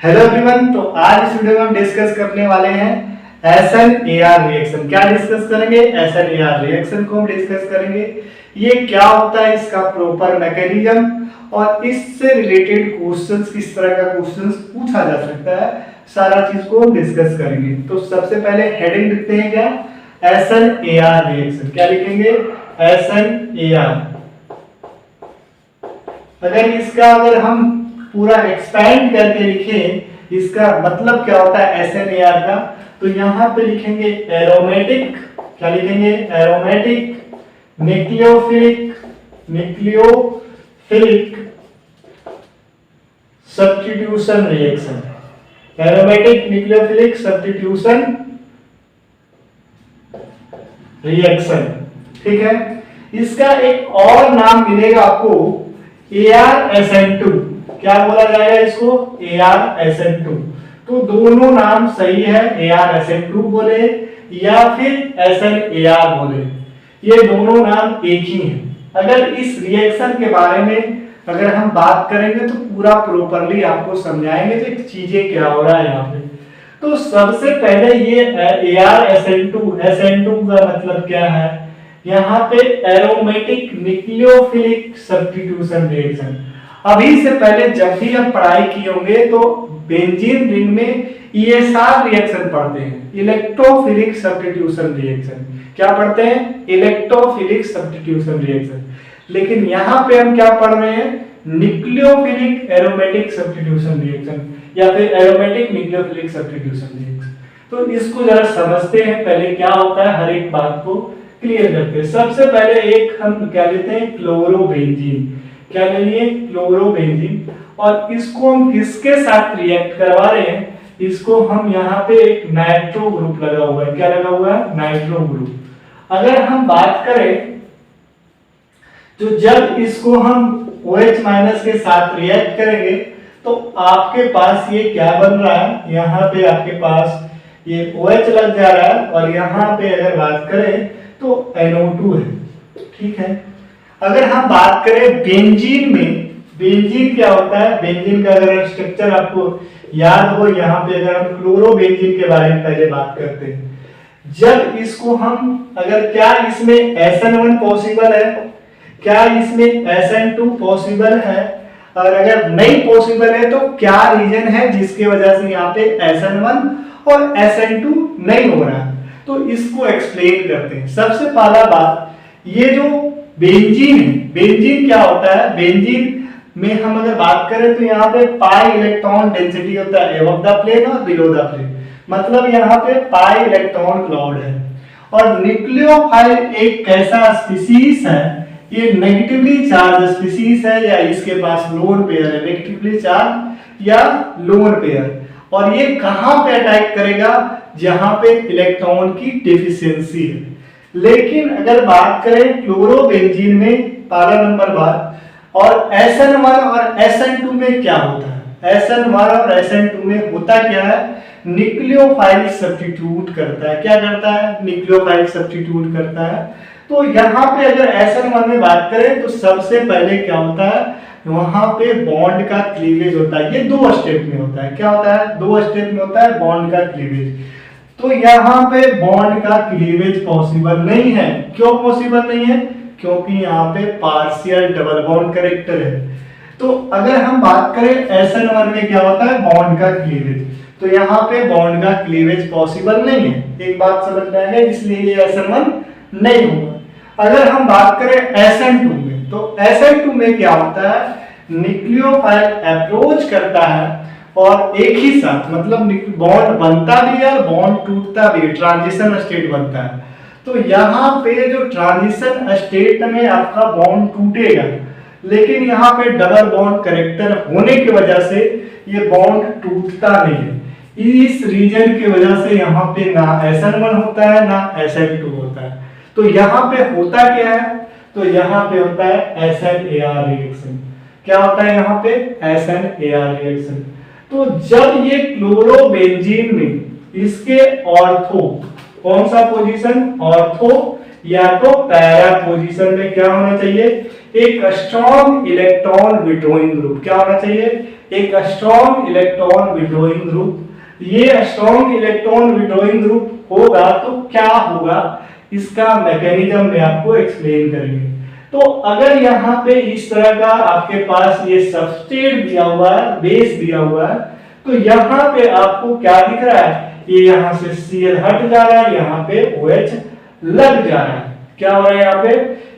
Hello everyone. तो आज इस वीडियो में हम डिस्कस करने वाले हैं SN-AR रिएक्शन। क्या डिस्कस करेंगे? SN-AR रिएक्शन को हम डिस्कस करेंगे। ये क्या होता है, इसका प्रॉपर मैकेनिज्म और इससे रिलेटेड क्वेश्चंस, किस तरह का क्वेश्चंस पूछा जा सकता है, सारा चीज को हम डिस्कस करेंगे। तो सबसे पहले हेडिंग लिखते हैं क्या? SN-AR reaction. क्या लिखेंगे? SN-AR। अगर हम पूरा एक्सपैंड करके लिखें, इसका मतलब क्या होता है SN-AR का, तो यहां पे लिखेंगे एरोमेटिक। क्या लिखेंगे? Aromatic nucleophilic substitution reaction. Aromatic nucleophilic substitution reaction. ठीक है। इसका एक और नाम मिलेगा आपको, ArSN2। क्या बोला जाएगा इसको? ArSN2। तो दोनों नाम सही है, ArSN2 बोले या फिर SN-AR बोले, ये दोनों नाम एक ही हैं। अगर इस रिएक्शन के बारे में अगर हम बात करेंगे तो पूरा प्रॉपर्ली आपको समझाएंगे तो चीजें क्या हो रहा है यहाँ पे। तो सबसे पहले ये ArSN2, SN2 का मतलब क्या है? यहाँ पे एरोमेटिक न्यूक्लियोफिलिक सब्स्टिट्यूशन रिएक्शन। अभी से पहले जब भी हम पढ़ाई किए होंगे तो बेंजीन रिंग में ESR रिएक्शन पढ़ते हैं, इलेक्ट्रोफिलिक सब्स्टिट्यूशन रिएक्शन। क्या पढ़ते हैं? Electrophilic substitution reaction. लेकिन यहाँ पे हम क्या पढ़ रहे हैं? न्यूक्लियोफिलिक एरोमेटिक सब्स्टिट्यूशन रिएक्शन या फिर एरोमेटिक न्यूक्लियोफिलिक सब्स्टिट्यूशन रिएक्शन। तो इसको जरा समझते हैं, पहले क्या होता है, हर एक बात को क्लियर करते हैं। सबसे पहले एक हम क्या लेते हैं? क्लोरोबेंजीन। क्या ले लिए? क्लोरोबेंजीन। और इसको हम किसके साथ रिएक्ट करवा रहे हैं? इसको हम यहाँ पे एक नाइट्रो ग्रुप लगा हुआ है। क्या लगा हुआ है? Nitro group. अगर हम बात करें तो जब इसको हम OH- के साथ रिएक्ट करेंगे तो आपके पास ये क्या बन रहा है? यहाँ पे आपके पास ये OH लग जा रहा है और यहाँ पे अगर बात करें तो NO2 है। ठीक है। अगर हम बात करें बेंजीन में, बेंजीन क्या होता है? बेंजीन का अगर स्ट्रक्चर आपको याद हो, यहाँ पे अगर हम क्लोरोबेंजीन के बारे में पहले बात करते हैं, जब इसको हम अगर क्या इसमें SN1 पॉसिबल है, क्या इसमें SN2 पॉसिबल है, और अगर नहीं पॉसिबल है तो क्या रीजन है जिसकी वजह से यहाँ पे SN1 और SN2 नहीं हो रहा है, तो इसको एक्सप्लेन करते हैं। सबसे पहला बात, ये जो बेंजीन है, बेंजीन क्या होता है? बेंजीन में हम अगर बात करें तो यहाँ पे पाई इलेक्ट्रॉन डेंसिटी होता है अबव द प्लेन और बिलो द प्लेन, मतलब यहाँ पे पाई इलेक्ट्रॉन क्लाउड है। और न्यूक्लियोफाइल एक कैसा स्पीसीज है? ये नेगेटिवली चार्ज स्पीसीज है या इसके पास लोन पेयर है, नेगेटिवली चार्ज या लोन पेयर। और ये कहां पे अटैक करेगा? जहां पे इलेक्ट्रॉन की डेफिशिएंसी है। लेकिन अगर बात करें क्लोरोबेंजीन में, पहला नंबर बात, और SN1 और SN2 में क्या होता है? SN1 और SN2 में होता क्या है? न्यूक्लियोफाइल सब्स्टिट्यूट करता है। क्या करता है? न्यूक्लियोफाइल सब्स्टिट्यूट करता है। तो यहाँ पे अगर SN1 में बात करें तो सबसे पहले क्या होता है? वहां पे बॉन्ड का क्लीवेज होता है। ये 2 स्टेप में होता है। क्या होता है? 2 स्टेप में होता है बॉन्ड का क्लीवेज। तो यहाँ पे बॉन्ड का क्लीवेज पॉसिबल नहीं है। क्यों पॉसिबल नहीं है? क्योंकि यहाँ पे पार्शियल डबल बॉन्ड कैरेक्टर है। तो अगर हम बात करें SN1 में क्या होता है? बॉन्ड का क्लीवेज। तो यहाँ पे बॉन्ड का क्लीवेज पॉसिबल नहीं है। एक बात समझ में आ गई, इसलिए ये SN1 नहीं होगा। अगर हम बात करें SN2 में, तो SN2 में क्या होता है? न्यूक्लियोफाइल अप्रोच करता है और एक ही साथ, मतलब बॉन्ड बनता भी है और बॉन्ड टूटता भी है, ट्रांजिशन स्टेट बनता है। तो यहाँ पे जो ट्रांजिशन स्टेट में आपका बॉन्ड टूटेगा, लेकिन यहाँ पे डबल बॉन्ड कैरेक्टर होने की वजह से ये बॉन्ड टूटता नहीं है। इस रीजन की वजह से यहाँ पे ना SN1 होता है ना SN2 होता है। तो यहाँ पे होता क्या है? तो यहाँ पे होता है SN-AR रिएक्शन। क्या होता है यहाँ पे? SN-AR reaction. तो जब ये क्लोरोबेंजीन में इसके ऑर्थो, कौन सा पोजीशन? ऑर्थो या तो पैरा पोजीशन में क्या होना चाहिए? एक स्ट्रॉन्ग इलेक्ट्रॉन विड्रॉइंग ग्रुप। क्या होना चाहिए? एक स्ट्रॉन्ग इलेक्ट्रॉन विड्रॉइंग ग्रुप। ये स्ट्रॉन्ग इलेक्ट्रॉन विड्रॉइंग ग्रुप होगा तो क्या होगा, इसका मैकेनिज्म में आपको एक्सप्लेन करेंगे। तो अगर यहाँ पे इस तरह का आपके पास ये सबस्ट्रेट दिया हुआ है, बेस दिया हुआ है, तो यहाँ पे आपको क्या दिख रहा है, ये यहाँ से Cl हट जा रहा है, यहाँ पे OH लग जा रहा है। क्या हो रहा है यहाँ पे,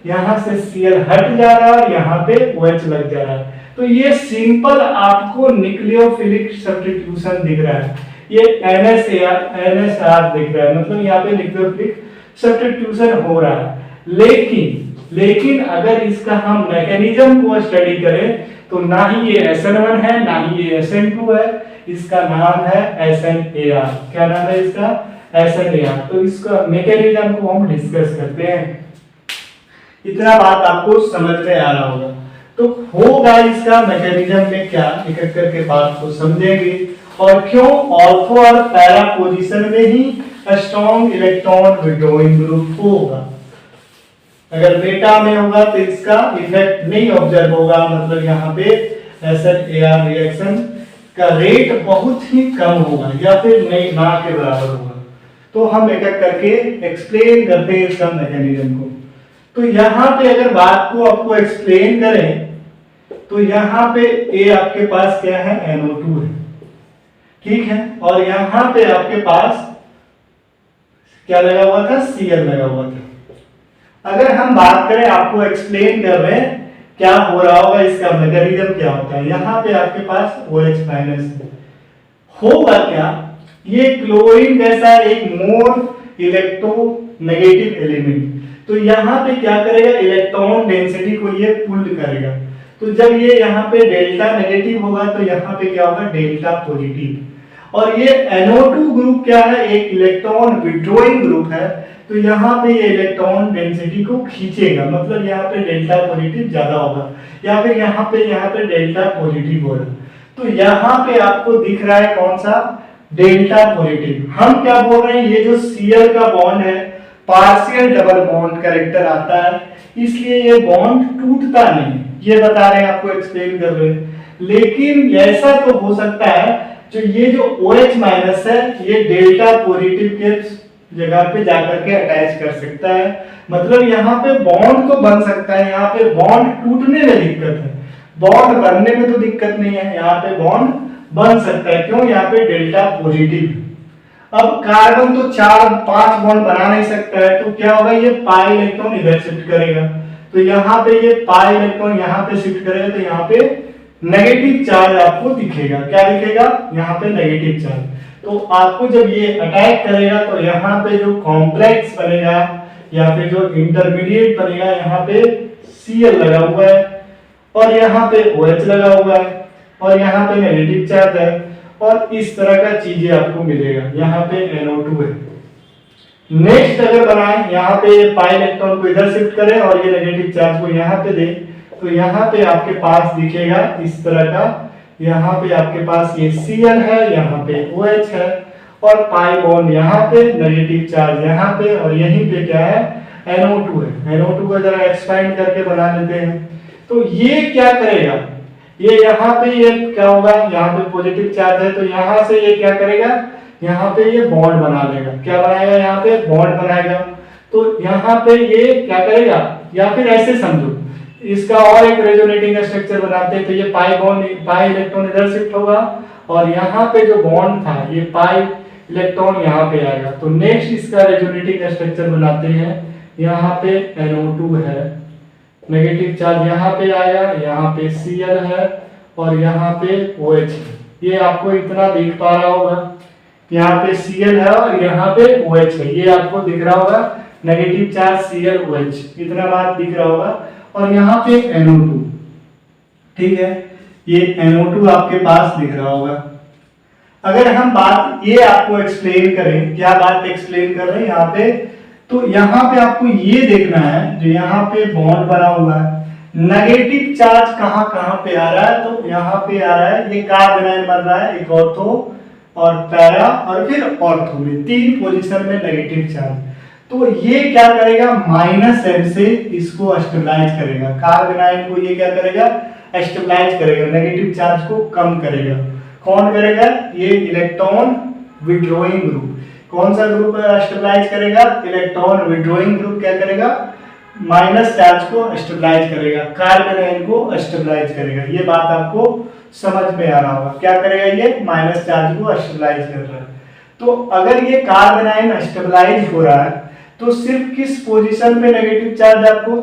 यहाँ से Cl हट जा रहा है, यहाँ पे OH लग जा रहा है। तो ये सिंपल आपको न्यूक्लियोफिलिक सब्स्टिट्यूशन दिख रहा है, ये NSR दिख रहा है, मतलब यहाँ पे न्यूक्लियोफिलिक सब्स्टिट्यूशन हो रहा है। लेकिन अगर इसका हम मैकेनिज्म को स्टडी करें तो ना ही ये SN1 है, ना ही ये SN2 है, इसका नाम है SNAR। क्या नाम है इसका, SNAR। तो इसका मैकेनिज्म को हम डिस्कस करते हैं। इतना बात आपको समझ में आ रहा होगा। तो होगा इसका मैकेनिज्म में क्या, एक एक करके बात को समझेंगे और क्यों ऑर्थो और पैरा पोजीशन में ही स्ट्रॉन्ग इलेक्ट्रॉन विड्रॉइंग ग्रुप होगा। अगर बेटा में होगा तो इसका इफेक्ट नहीं ऑब्जर्व होगा, मतलब यहाँ पे SNAR रिएक्शन का रेट बहुत ही कम होगा या फिर नहीं, ना के बराबर होगा। तो हम एक एक करके एक्सप्लेन करते हैं इसका मैकेनिज्म को। तो यहाँ पे अगर बात को आपको एक्सप्लेन करें तो यहाँ पे ए आपके पास क्या है, NO2 है, ठीक है, और यहाँ पे आपके पास क्या लगा हुआ था, Cl लगा हुआ था। अगर हम बात करें, आपको एक्सप्लेन कर रहे हैं क्या हो रहा होगा, इसका मैकेनिज्म क्या होता है। यहाँ पे आपके पास OH माइनस होगा क्या, ये क्लोरीन कैसा है, एक मोर इलेक्ट्रोनेगेटिव एलिमेंट। तो यहाँ पे क्या करेगा, इलेक्ट्रॉन डेंसिटी को ये पुल करेगा। तो जब ये यहाँ पे डेल्टा नेगेटिव होगा तो यहाँ पे क्या होगा, डेल्टा पॉजिटिव। और ये NO2 ग्रुप क्या है, एक इलेक्ट्रॉन विड्रॉइंग ग्रुप है। तो यहाँ पे ये इलेक्ट्रॉन डेंसिटी को खींचेगा, मतलब यहाँ पे डेल्टा पॉजिटिव ज्यादा होगा, या फिर यहाँ पे डेल्टा पॉजिटिव होगा। तो यहाँ पे आपको दिख रहा है कौन सा, डेल्टा पॉजिटिव। हम क्या बोल रहे हैं, ये जो Cl का बॉन्ड है पार्शियल डबल बॉन्ड कैरेक्टर आता है, इसलिए ये बॉन्ड टूटता नहीं, ये बता रहे हैं, आपको एक्सप्लेन कर रहे हैं। लेकिन ऐसा तो हो सकता है जो ये जो OH माइनस है ये डेल्टा पॉजिटिव के जगह पे जाकर के अटैच कर सकता है, मतलब यहाँ पे बॉन्ड तो बन सकता है, यहाँ पे बॉन्ड टूटने में दिक्कत है, बॉन्ड बनने में तो दिक्कत नहीं है, यहाँ पे बॉन्ड बन सकता है। क्यों, यहाँ पे डेल्टा पॉजिटिव। अब कार्बन तो 4-5 बॉन्ड बना नहीं सकता है, तो क्या होगा, ये पाई इलेक्ट्रॉन इधर शिफ्ट करेगा, तो यहाँ पे ये पाई इलेक्ट्रॉन यहाँ पे शिफ्ट करेगा, तो यहाँ पे नेगेटिव चार्ज आपको दिखेगा। क्या दिखेगा, यहाँ पे नेगेटिव चार्ज। तो आपको जब ये अटैक करेगा तो यहाँ पे जो कॉम्प्लेक्स बनेगा या फिर जो इंटरमीडिएट बनेगा, यहाँ पे Cl लगा हुआ है और यहाँ पे OH लगा हुआ है और यहाँ पे नेगेटिव चार्ज है, और इस तरह का चीजें आपको मिलेगा। यहाँ पे NO2 है। नेक्स्ट अगर बनाए, यहाँ पे पाई इलेक्ट्रॉन को इधर शिफ्ट करें और ये नेगेटिव चार्ज को यहाँ पे दे, तो यहाँ पे आपके पास दिखेगा इस तरह का, यहाँ पे आपके पास ये Cl है, यहाँ पे OH है और पाई बॉन्ड यहाँ पे, नेगेटिव चार्ज यहाँ पे, और यहीं पे क्या है, NO2 है। NO2 को जरा एक्सपेंड करके बना लेते हैं। तो ये क्या करेगा, ये यहाँ पे ये क्या होगा, यहाँ पे पॉजिटिव चार्ज है, तो यहाँ से ये क्या करेगा, यहाँ पे ये बॉन्ड बना लेगा। क्या बनाएगा, यहाँ पे बॉन्ड बनाएगा। तो यहाँ पे ये क्या करेगा, या फिर ऐसे समझो, इसका और एक रेजोनेटिंग स्ट्रक्चर बनाते हैं, तो ये पाई बॉन्ड, पाई इलेक्ट्रॉन इधर शिफ्ट होगा और यहाँ पे जो बॉन्ड था ये पाई इलेक्ट्रॉन यहाँ पे आएगा। तो नेक्स्ट इसका रेजोनेटिंग स्ट्रक्चर बनाते हैं, यहाँ पे NO2 है, नेगेटिव चार्ज यहाँ पे आएगा, यहाँ पे Cl है और यहाँ पे OH है। ये आपको इतना दिख पा रहा होगा, यहाँ पे Cl है और यहाँ पे OH है, ये आपको दिख रहा होगा, नेगेटिव चार्ज Cl OH, इतना बात दिख रहा होगा। और यहाँ पे NO2, ठीक है, ये NO2 आपके पास दिख रहा होगा। अगर हम बात ये आपको एक्सप्लेन करें, क्या बात एक्सप्लेन कर रहे हैं यहाँ पे, तो यहाँ पे आपको ये देखना है, जो यहाँ पे बॉन्ड बना हुआ है, नेगेटिव चार्ज कहाँ कहाँ पे आ रहा है, तो यहाँ पे आ रहा है, ये कार्बन आयन बन रहा है, एक ऑर्थो और पैरा और फिर ऑर्थो में 3 पोजीशन में नेगेटिव चार्ज। तो ये क्या करेगा, -m से इसको स्टेबलाइज करेगा, कार्बन आयन को ये क्या करेगा, स्टेबलाइज करेगा, नेगेटिव चार्ज को कम करेगा। कौन करेगा? ये इलेक्ट्रॉन विड्रॉइंग ग्रुप। कौन सा ग्रुप स्टेबलाइज करेगा? इलेक्ट्रॉन विड्रॉइंग ग्रुप क्या करेगा? माइनस चार्ज को स्टेबलाइज करेगा, कार्बन आयन को स्टेबलाइज करेगा। ये बात आपको समझ में आ रहा होगा। क्या करेगा? ये माइनस चार्ज को स्टेबलाइज कर रहा है। तो अगर ये कार्बन आयन स्टेबलाइज हो रहा है तो सिर्फ किस पोजीशन पे नेगेटिव चार्ज आपको?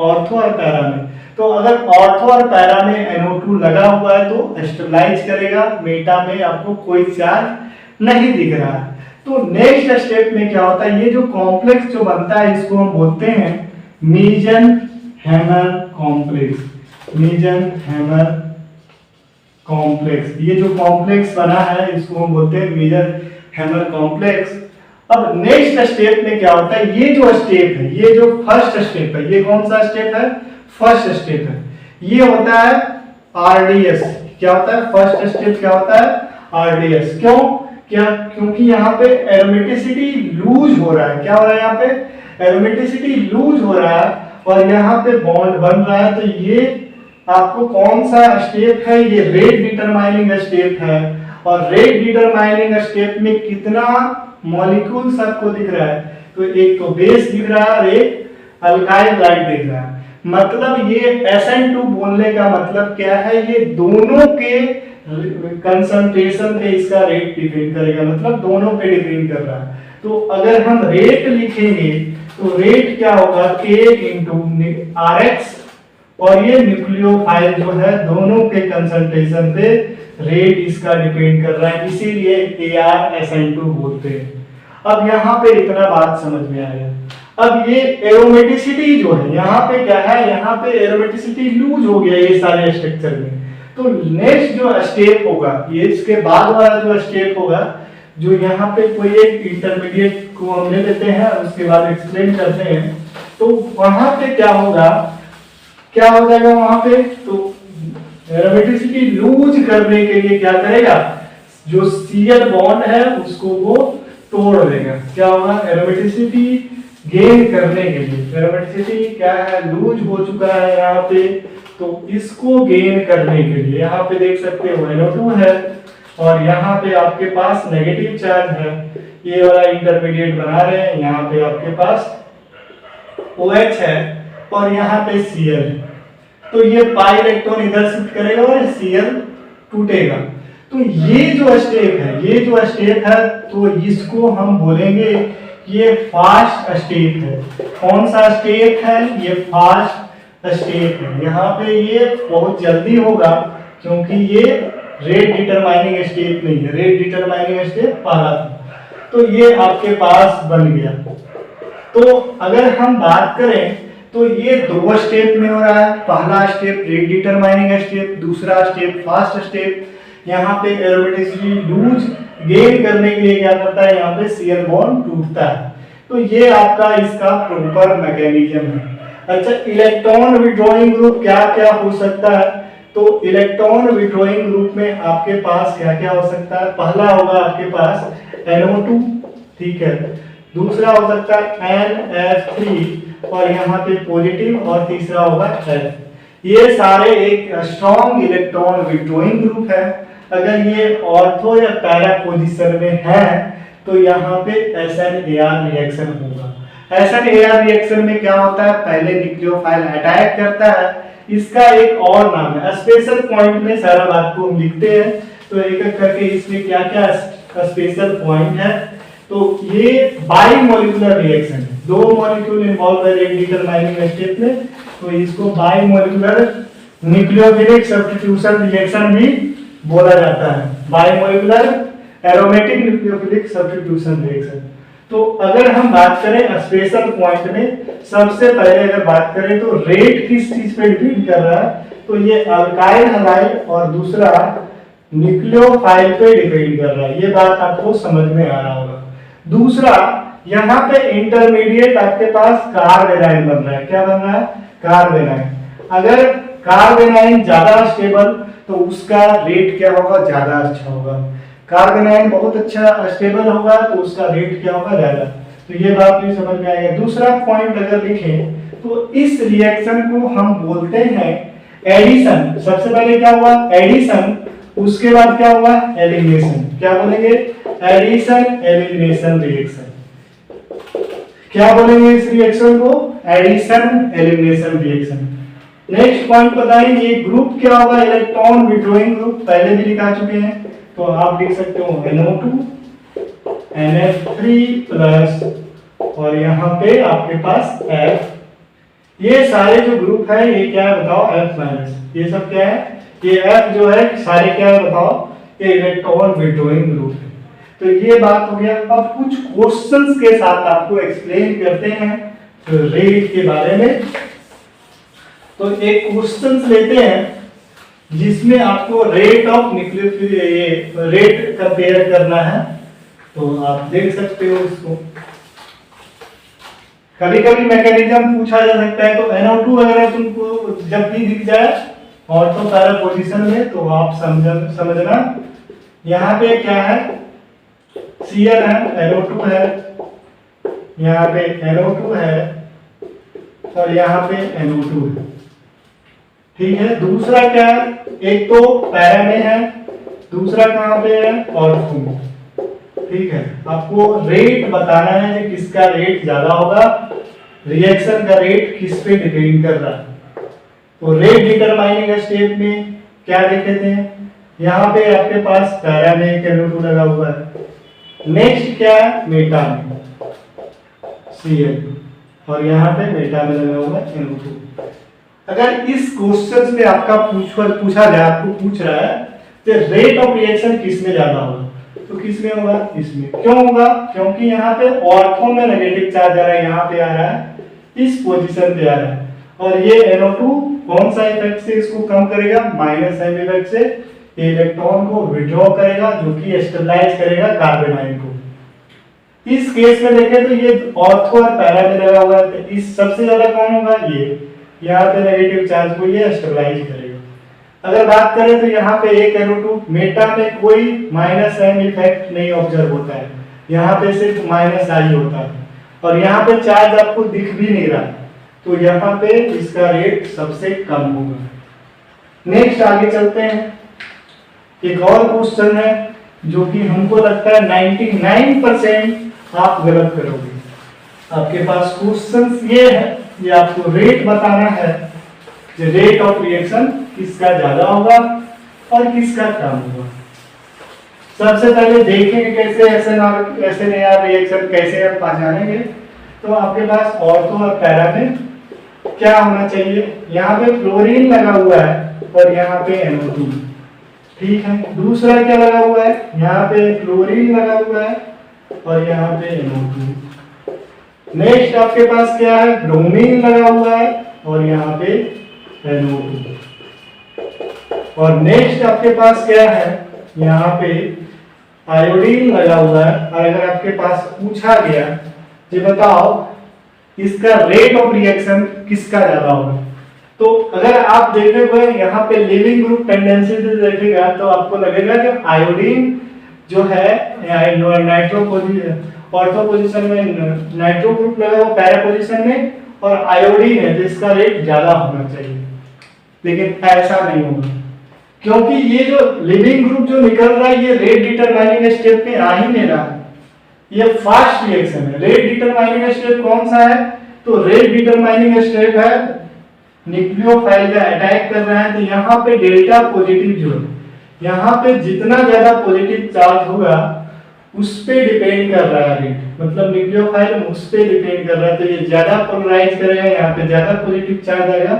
ऑर्थो और पैरा में। तो अगर ऑर्थो और पैरा में NO2 लगा हुआ है तो स्टेबलाइज करेगा, मेटा में आपको कोई चार्ज नहीं दिख रहा है। तो नेक्स्ट स्टेप में क्या होता है? ये जो कॉम्प्लेक्स जो बनता है इसको हम बोलते हैं मीजन-हैमर कॉम्प्लेक्स। मीजन-हैमर कॉम्प्लेक्स, ये जो कॉम्प्लेक्स बना है इसको हम बोलते हैं मीजन-हैमर कॉम्प्लेक्स। अब नेक्स्ट स्टेप में क्या होता है? ये जो स्टेप है, ये जो फर्स्ट स्टेप है, ये कौन सा स्टेप है? फर्स्ट स्टेप है। ये होता है RDS। क्या होता है? फर्स्ट स्टेप क्या होता है? RDS। क्यों? क्या? क्योंकि यहाँ पे एरोमेटिसिटी लूज हो रहा है। क्या हो रहा है? यहाँ पे एरोमेटिसिटी लूज हो रहा है और यहाँ पे बॉन्ड बन रहा है। तो ये आपको कौन सा स्टेप है? ये रेट डिटरमाइनिंग स्टेप है। और रेट डिटरमाइनिंग स्टेप में कितना मॉलिक्यूल्स आपको दिख रहा है? तो एक तो बेस दिख रहा है और एक अल्काइल ग्लाइड दिख रहा है। मतलब ये SN2 बोलने का मतलब क्या है? ये दोनों के कंसंट्रेशन पे इसका रेट डिपेंड करेगा, मतलब दोनों पे डिपेंड कर रहा है। तो अगर हम रेट लिखेंगे तो रेट क्या होगा? K इंटू RX, और ये न्यूक्लियोफाइल जो है दोनों के कंसंट्रेशन पे रेट इसका डिपेंड कर रहा है, इसीलिए ArSN2 बोलते हैं। अब यहाँ पे इतना बात समझ में आया। अब ये एरोमेटिसिटी जो है यहाँ पे क्या है? यहाँ पे एरोमेटिसिटी लूज हो गया ये सारे स्ट्रक्चर में। तो नेक्स्ट जो स्टेप होगा, ये इसके बाद वाला जो स्टेप होगा, जो यहाँ पे कोई एक इंटरमीडिएट को हम ले लेते हैं और उसके बाद एक्सप्लेन करते हैं। तो वहां पे क्या होगा? क्या हो जाएगा वहां पे? तो एरोमेटिसिटी लूज करने के लिए क्या करेगा? जो Cl बॉन्ड है उसको वो तोड़ देगा। क्या होगा? एरोमेटिसिटी गेन करने के लिए, एरोमेटिसिटी क्या है? लूज हो चुका है यहाँ पे, तो इसको गेन करने के लिए यहाँ पे देख सकते हो NO2 है और यहाँ पे आपके पास नेगेटिव चार्ज है। ये वाला इंटरमीडिएट बना रहे हैं, यहाँ पे आपके पास OH है और यहाँ पे Cl है। तो ये पाई इलेक्ट्रॉन इधर शिफ्ट करेगा और Cl टूटेगा। तो ये जो स्टेप है, ये जो स्टेप है, तो इसको हम बोलेंगे ये फास्ट स्टेप है। कौन सा स्टेप है? ये फास्ट स्टेप है। यहाँ पे ये बहुत जल्दी होगा क्योंकि ये रेट डिटरमाइनिंग स्टेप नहीं है, रेट डिटरमाइनिंग स्टेप पहला था। तो ये आपके पास बन गया। तो अगर हम बात करें तो ये दो स्टेप में हो रहा है। पहला स्टेप रेट डिटरमाइनिंग स्टेप, दूसरा स्टेप फास्ट स्टेप। यहाँ पे एरोमेटिसिटी लूज गेन करने के लिए क्या करता है? यहाँ पे Cl बॉन्ड टूटता है। तो ये आपका इसका प्रॉपर मैकेनिज्म है। अच्छा, इलेक्ट्रॉन विड्रॉइंग ग्रुप क्या क्या हो सकता है? तो इलेक्ट्रॉन विड्रॉइंग ग्रुप में आपके पास क्या क्या हो सकता है? पहला होगा आपके पास NO2, ठीक है। दूसरा हो सकता है NF3 और यहाँ पे पॉजिटिव, और तीसरा होगा F। ये सारे एक स्ट्रॉन्ग इलेक्ट्रॉन विड्रॉइंग ग्रुप है। अगर ये ऑर्थो या पैरा पोजीशन में है तो यहाँ पे SNAR रिएक्शन होगा। SNAR रिएक्शन में क्या होता है? पहले न्यूक्लियोफाइल अटैक करता है। इसका एक और नाम है, स्पेशल पॉइंट में सारा बात को हम लिखते हैं। तो एक एक करके इसमें क्या क्या स्पेशल पॉइंट है। तो ये बाई मॉलिक्यूलर रिएक्शन है, दो मॉलिक्यूल इन्वॉल्व है रेट डिटरमाइनिंग स्टेप में, तो इसको by molecular nucleophilic substitution reaction भी बोला जाता है। By molecular aromatic nucleophilic substitution reaction. तो अगर हम बात करें स्पेशल पॉइंट में, सबसे पहले अगर बात करें तो रेट किस चीज पे डिपेंड कर रहा है? तो ये अल्काइल हैलाइड और दूसरा न्यूक्लियोफाइल पे डिपेंड कर रहा है। ये बात आपको समझ में आ रहा होगा। दूसरा, यहाँ पे इंटरमीडिएट आपके पास कार्बेनाइन बन रहा है। क्या बन रहा है? कार्बेनाइन। अगर कार्बेनाइन ज्यादा स्टेबल तो उसका रेट क्या होगा? ज्यादा अच्छा होगा। कार्बेनाइन बहुत अच्छा स्टेबल होगा तो उसका रेट क्या होगा? ज्यादा। तो ये बात भी समझ में आएगा। दूसरा पॉइंट अगर लिखें तो इस रिएक्शन को हम बोलते हैं एडिशन, सबसे पहले क्या हुआ एडिशन, उसके बाद क्या हुआ एलिमिनेशन। क्या बोलेंगे एडिशन एलिमिनेशन रिएक्शन। क्या बोलेंगे इस रिएक्शन को addition elimination reaction. Next point बताइए ये ग्रुप क्या होगा इलेक्ट्रॉन विड्रॉइंग ग्रुप, पहले भी लिखा चुके हैं तो आप लिख सकते हो NO2 NF3 प्लस और यहाँ पे आपके पास F। ये सारे जो ग्रुप है ये क्या है बताओ F माइनस, ये सब क्या है ये F जो है सारे क्या है बताओ ये इलेक्ट्रॉन विड्रॉइंग ग्रुप है। तो ये बात हो गया। अब कुछ क्वेश्चंस के साथ आपको एक्सप्लेन करते हैं तो रेट के बारे में। तो एक क्वेश्चंस लेते हैं जिसमें आपको rate of nucleophilic rate compare करना है, तो आप देख सकते हो इसको। कभी कभी मैकेनिज्म पूछा जा सकता है, तो NO2 अगर तुमको जब भी दिख जाए और तो पैरा पोजीशन में तो आप समझना यहाँ पे क्या है Cl है NO2 है, यहाँ पे NO2 है और यहाँ पे NO2 है, ठीक है। दूसरा क्या है एक तो पैरा में है, दूसरा कहाँ पे है ऑर्थो में, ठीक है। आपको रेट बताना है कि किसका रेट ज्यादा होगा, रिएक्शन का रेट किस पे डिपेंड कर रहा है। तो रेट डिटरमाइनिंग स्टेप में क्या देखे थे यहाँ पे आपके पास पैरा में NO2 लगा हुआ है, नेक्स्ट क्या है मेटा में Cl और यहाँ पे मेटा में लगा हुआ है NO2। अगर इस क्वेश्चन पे आपका पूछा जाए, आपको पूछ रहा है कि रेट ऑफ रिएक्शन किस में ज्यादा होगा, तो किस में होगा इसमें। क्यों होगा क्योंकि यहाँ पे ऑर्थो में नेगेटिव चार्ज आ रहा है, यहाँ पे आ रहा है इस पोजीशन पे आ रहा है और ये NO2 कौन सा इफेक्ट से इसको कम करेगा माइनस एम इफेक्ट से ये इलेक्ट्रॉन को विड्रॉ करेगा जो कि स्टेबलाइज करेगा कार्बन आयन को। इस केस में देखें तो ये ऑर्थो और पैरा में लगा हुआ है, इस सबसे ज्यादा कौन होगा ये यहाँ पे नेगेटिव चार्ज को ये स्टेबलाइज करेगा। अगर बात करें तो यहाँ पे एक NO2 मेटा में कोई माइनस एम इफेक्ट नहीं ऑब्जर्व होता है, यहाँ पे सिर्फ माइनस आई होता है और यहाँ पे चार्ज आपको दिख भी नहीं रहा, तो यहाँ पे इसका रेट सबसे कम होगा। नेक्स्ट आगे चलते हैं। एक और क्वेश्चन है जो कि हमको लगता है 99% आप गलत करोगे। आपके पास क्वेश्चंस ये है, ये आपको रेट बताना है कि रेट ऑफ रिएक्शन किसका ज्यादा होगा और किसका कम होगा। सबसे पहले देखेंगे कैसे SNR रिएक्शन कैसे हम पहचानेंगे। तो आपके पास ऑर्थो और पैरा में क्या होना चाहिए, यहाँ पे क्लोरीन लगा हुआ है और यहाँ पे NO2, ठीक है। दूसरा क्या लगा हुआ है, यहाँ पे क्लोरीन लगा हुआ है और यहाँ पे NO2। नेक्स्ट आपके पास क्या है ब्रोमीन लगा हुआ है और यहाँ पे NO2। और नेक्स्ट आपके पास क्या है यहाँ पे आयोडीन लगा हुआ है। और अगर आपके पास पूछा गया कि बताओ इसका रेट ऑफ रिएक्शन किसका ज्यादा होगा, तो अगर आप देखोगे यहाँ पे लिविंग ग्रुप टेंडेंसी से देखेगा तो आपको लगेगा कि आयोडीन जो है नाइट्रो ऑर्थो पोजीशन में नाइट्रो ग्रुप लगा हुआ पैरा पोजीशन में और आयोडीन है जिसका रेट ज्यादा होना चाहिए, लेकिन ऐसा नहीं होगा क्योंकि ये जो लिविंग ग्रुप जो निकल रहा है ये रेट डिटरमाइनिंग स्टेप में आ ही नहीं रहा है, ये फास्ट रिएक्शन है। रेट डिटरमाइनिंग स्टेप कौन सा है, तो रेट डिटरमाइनिंग स्टेप है न्यूक्लियोफाइल का अटैक कर रहा है, तो यहाँ पे डेल्टा पॉजिटिव जो है यहाँ पे जितना ज्यादा पॉजिटिव चार्ज होगा उस पे डिपेंड कर रहा है रेट, मतलब न्यूक्लियोफाइल उस पे डिपेंड कर रहा है। तो ये ज्यादा पोलराइज करेगा, यहाँ पे ज्यादा पॉजिटिव चार्ज आएगा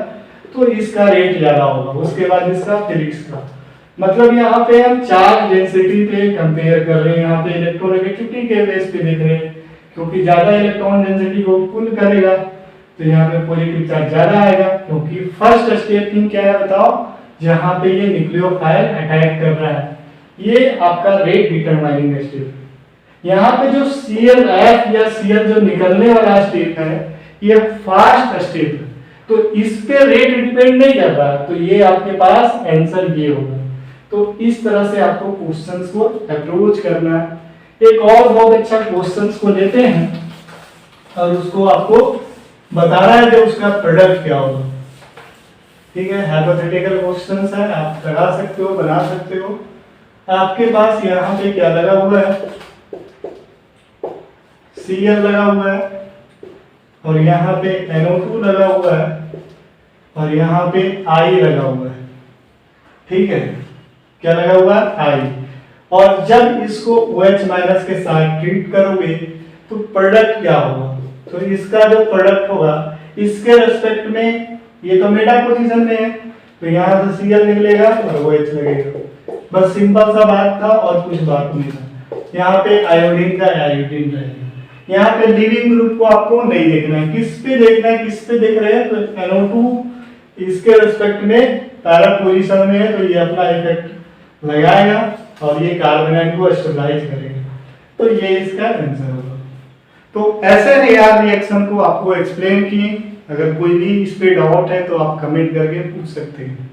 तो इसका रेट ज्यादा होगा, उसके बाद इसका फिर इसका। मतलब यहाँ पे हम चार्ज डेंसिटी पे कंपेयर कर रहे हैं, यहाँ पे इलेक्ट्रोनेगेटिविटी के बेस पे देख रहे हैं क्योंकि ज्यादा इलेक्ट्रॉन डेंसिटी को पुल करेगा तो यहाँ पे पॉजिटिव चार्ज ज्यादा आएगा। क्योंकि फर्स्ट स्टेप में क्या है बताओ, जहाँ पे ये न्यूक्लियोफाइल अटैक कर रहा है, ये आपका रेट डिटरमाइनिंग स्टेप। यहाँ पे जो ClF या Cl जो निकलने वाला स्टेप है ये फास्ट स्टेप है, तो इस पे रेट डिपेंड नहीं कर रहा, तो ये आपके पास आंसर ये होगा। तो इस तरह से आपको क्वेश्चंस को अप्रोच करना है। एक और बहुत अच्छा क्वेश्चंस को लेते हैं और उसको आपको बताना है कि उसका प्रोडक्ट क्या होगा। ठीक है, हाइपोथेटिकल क्वेश्चंस है, आप लगा सकते हो, बना सकते हो। आपके पास यहाँ पे क्या लगा हुआ है, Cl लगा हुआ है, और यहाँ पे NO2 लगा हुआ है, और यहाँ पे I लगा हुआ है। ठीक है, क्या लगा हुआ है, I। और जब इसको OH माइनस के साथ ट्रीट करोगे तो प्रोडक्ट क्या होगा, तो इसका जो प्रोडक्ट होगा इसके रेस्पेक्ट में, ये तो मेटा पोजीशन में है, तो यहाँ से Cl निकलेगा और OH लगेगा। बस सिंपल सा बात था और कुछ बात नहीं था। यहाँ पे आयोडीन का आयोडीन रहेगा। यहाँ पे लीविंग ग्रुप को आपको नहीं देखना है, किस पे देखना है, किस पे देख रहे हैं, तो NO2 इसके रेस्पेक्ट में पैरा पोजीशन में है, तो ये अपना इफेक्ट लगाएगा और ये कार्बोनाइट को स्टेबलाइज करेगा। तो ये इसका आंसर होगा। तो ऐसे यार रिएक्शन को आपको एक्सप्लेन किए। अगर कोई भी इस पे डाउट है तो आप कमेंट करके पूछ सकते हैं।